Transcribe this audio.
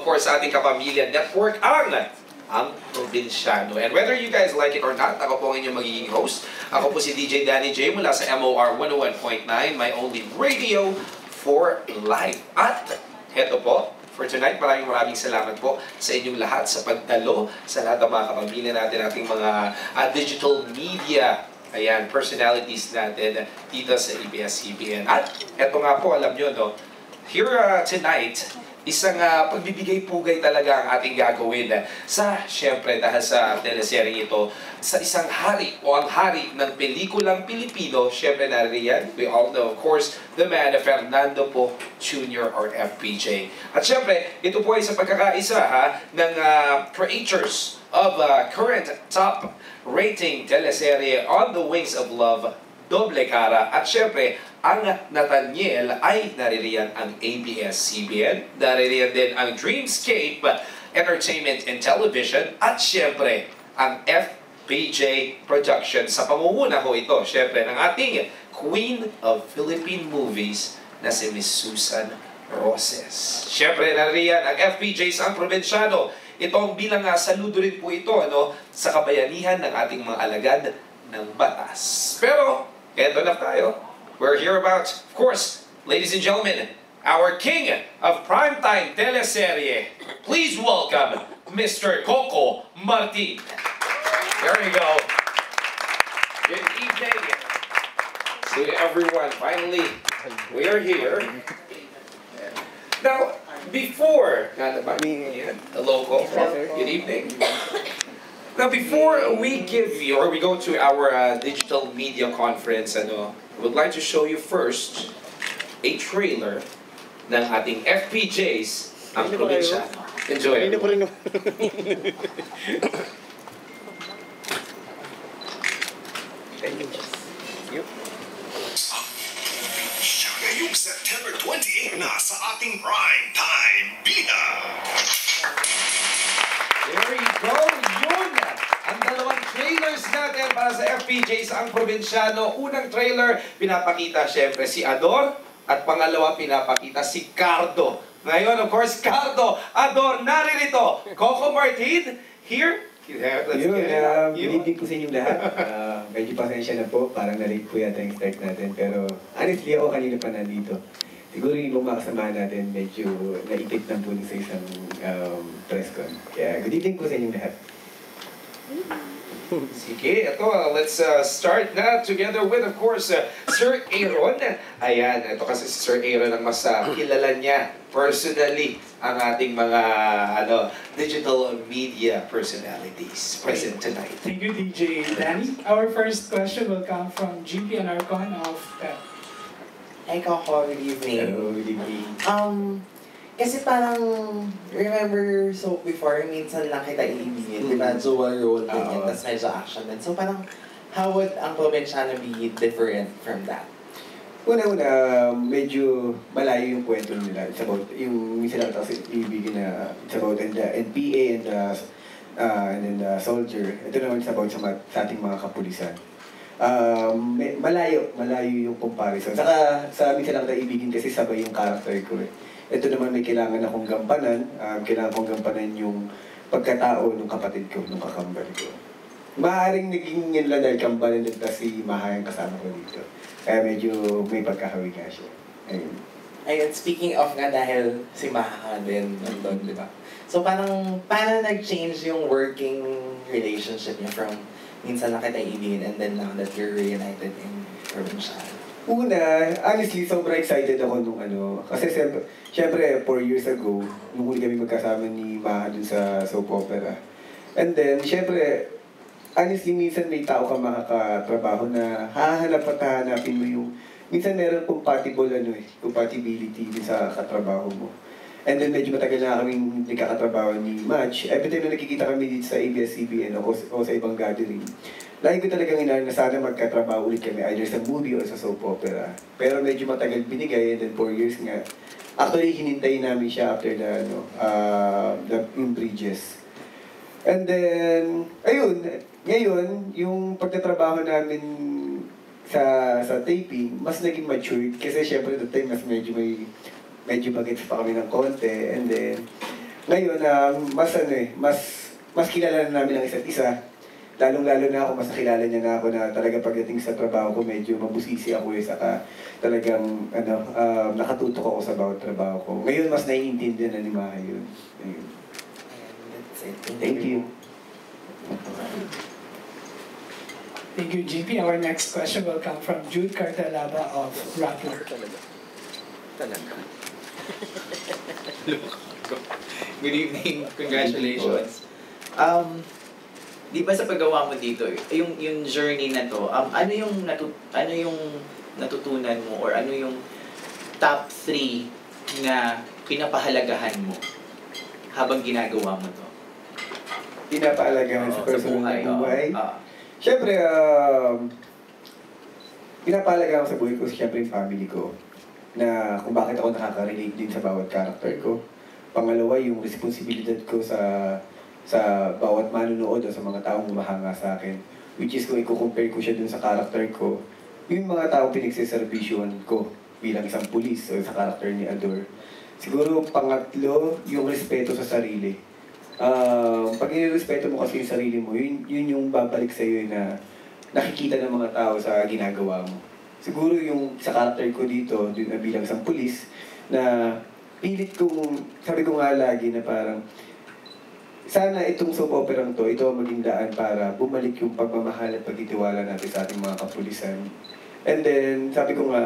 course, sa ating Kapamilya Network, ang Probinsyano. And whether you guys like it or not, ako po ang inyong magiging host. Ako po si DJ Danny J mula sa MOR 101.9, my only radio for life. At heto po, for tonight, maraming salamat po sa inyong lahat sa pagdalo sa lahat ng mga kapamilya natin, ating mga digital media, ayan, personalities natin dito sa ABS-CBN. At eto nga po, alam nyo, no, here tonight, isang pagbibigay pugay talaga ang ating gagawin sa, syempre, dahil sa teleserye ito, sa isang hari o ang hari ng pelikulang Pilipino, syempre nariyan, we all know, of course, the man, Fernando Po Jr. or FPJ. At syempre, ito po ay sa pagkakaisa ng creators of current top rating teleserye On the Wings of Love, Doble Cara. At syempre, ang Nathaniel ay naririyan ang ABS-CBN, naririyan din ang Dreamscape Entertainment and Television, at syempre, ang FPJ Production. Sa pamumuna ko ito, syempre, ng ating Queen of Philippine Movies na si Miss Susan Roses. Syempre, naririyan ang FPJ sa ang Probinsyano. Ito ang bilang saludo rin po ito, ano, sa kabayanihan ng ating mga alagad ng batas. Pero, eto na tayo. We're here about, of course, ladies and gentlemen, our king of primetime teleserye. Please welcome Mr. Coco Martin. There you go. Good evening to everyone. Finally, we are here. Now, before, hello Coco, good evening. Now, before we give you, or we go to our digital media conference, I would like to show you first a trailer ng ating FPJs, ang Probinsyano. Enjoy it. Ngayong September 28 na sa ating prime time Bida. There you go, yun! Ang dalawang trailers natin para sa FPJs ang Probinsyano. Unang trailer, pinapakita syempre si Ador, at pangalawa, pinapakita si Cardo. Ngayon, of course, Cardo, Ador, naririto. Coco Martin, here. Good evening po sa inyong lahat. Medyo pasensya na po, parang na-late po yata yung start natin. Pero honestly, ako kanina pa nandito. Siguro yung ibang makasama natin, medyo naipit ng po sa isang press con. Kaya good evening po sa inyong lahat. Sige, ito, let's start na together with, of course, Sir Aaron. Ayan, ito kasi si Sir Aaron ang mas kilala niya personally ang ating mga digital media personalities present tonight. Thank you, DJ Danny. Our first question will come from GP Anarcon of PEP. Hi, Coco. Good evening. Hello, good evening. Kasi parang, remember, so before, minsan lang kita iibigin, di ba? Dual role din yan, tas medyo action din. So parang, how would ang Probinsyano be different from that? Una-una, medyo malayo yung kwento nila. It's about, yung minsan lang kasi ibigin na, it's about NPA and then the soldier. Ito naman it's about sa ating mga kapulisan. Malayo yung comparison. Saka sa minsan lang tayo ibigin kasi sabay yung character ko eh. Ito naman may kailangan akong gampanan. Kailangan kong gampanan yung pagkatao ng kapatid ko, ng kakambal ko. Maaaring naging yun lang dahil kampanan din si Maha yung kasama ko dito. Kaya medyo may pagkahawi nga siya. Ayun. Ayun, speaking of nga dahil si Maha din nandun, di ba? So parang, paano nag-change yung working relationship niya from minsan lang kita ibigin and then now that you're reunited in Probinsyano? Una, honestly, sobrang excited ako nung kasi siyempre 4 years ago, nung huli kami magkasama ni Maha dun sa soap opera. And then, siyempre, honestly, minsan may tao ka makakatrabaho na hahanap at hahanapin mo yung, minsan meron compatibility din sa katrabaho mo. And then, medyo matagal na kaming nagkakatrabaho ni Match. Every time na nakikita kami dito sa ABS-CBN o sa ibang gathering, lagi ko talagang inaaral na sana magkatrabaho ulit kami either sa movie or sa soap opera. Pero medyo matagal binigay and then 4 years nga. Actually, hinintay namin siya after the Bridges. And then, ayun, ngayon, yung pagtatrabaho namin sa taping, mas naging matured kasi syempre that time mas medyo bagets pa kami ng konti and then ngayon, mas kilala na namin ang isa't isa. Lalong-lalo na ako, mas nakilala niya na ako na talaga pagdating sa trabaho ko, medyo mabusisi ako saka talagang nakatutok ako sa bawat trabaho ko. Ngayon, mas naiintindihan na ni Maha yun. Ayun. That's it. Thank you. Thank you, GP. Our next question will come from Jude Cartalaba of Rappler. Talaga. Good evening. Congratulations. Di ba sa paggawa mo dito, yung journey na to, ano yung natutunan mo or ano yung top 3 na pinapahalagahan mo habang ginagawa mo to? Pinapaalagahan sa personal na buhay. Oo. Siyempre, pinapaalagahan ko sa buhay ko, siyempre yung family ko. Na kung bakit ako nakaka-relate din sa bawat character ko. Pangalawa, yung responsibilidad ko sa bawat manunood o sa mga taong humahanga sa akin. Which is kung i-compare ko siya dun sa character ko, yung mga taong pinagsiservisyon ko bilang isang pulis o sa character ni Ador. Siguro pangatlo, yung respeto sa sarili. Pag inirespeto mo kasi yung sarili mo, yun yung babalik sa'yo na nakikita ng mga tao sa ginagawa mo. Siguro yung sa character ko dito, bilang isang pulis, na pilit kong, sabi ko nga lagi na parang, sana itong soap operang to, ito ang maging daan para bumalik yung pagmamahal at pagtitiwala natin sa ating mga kapulisan. And then, sabi ko nga,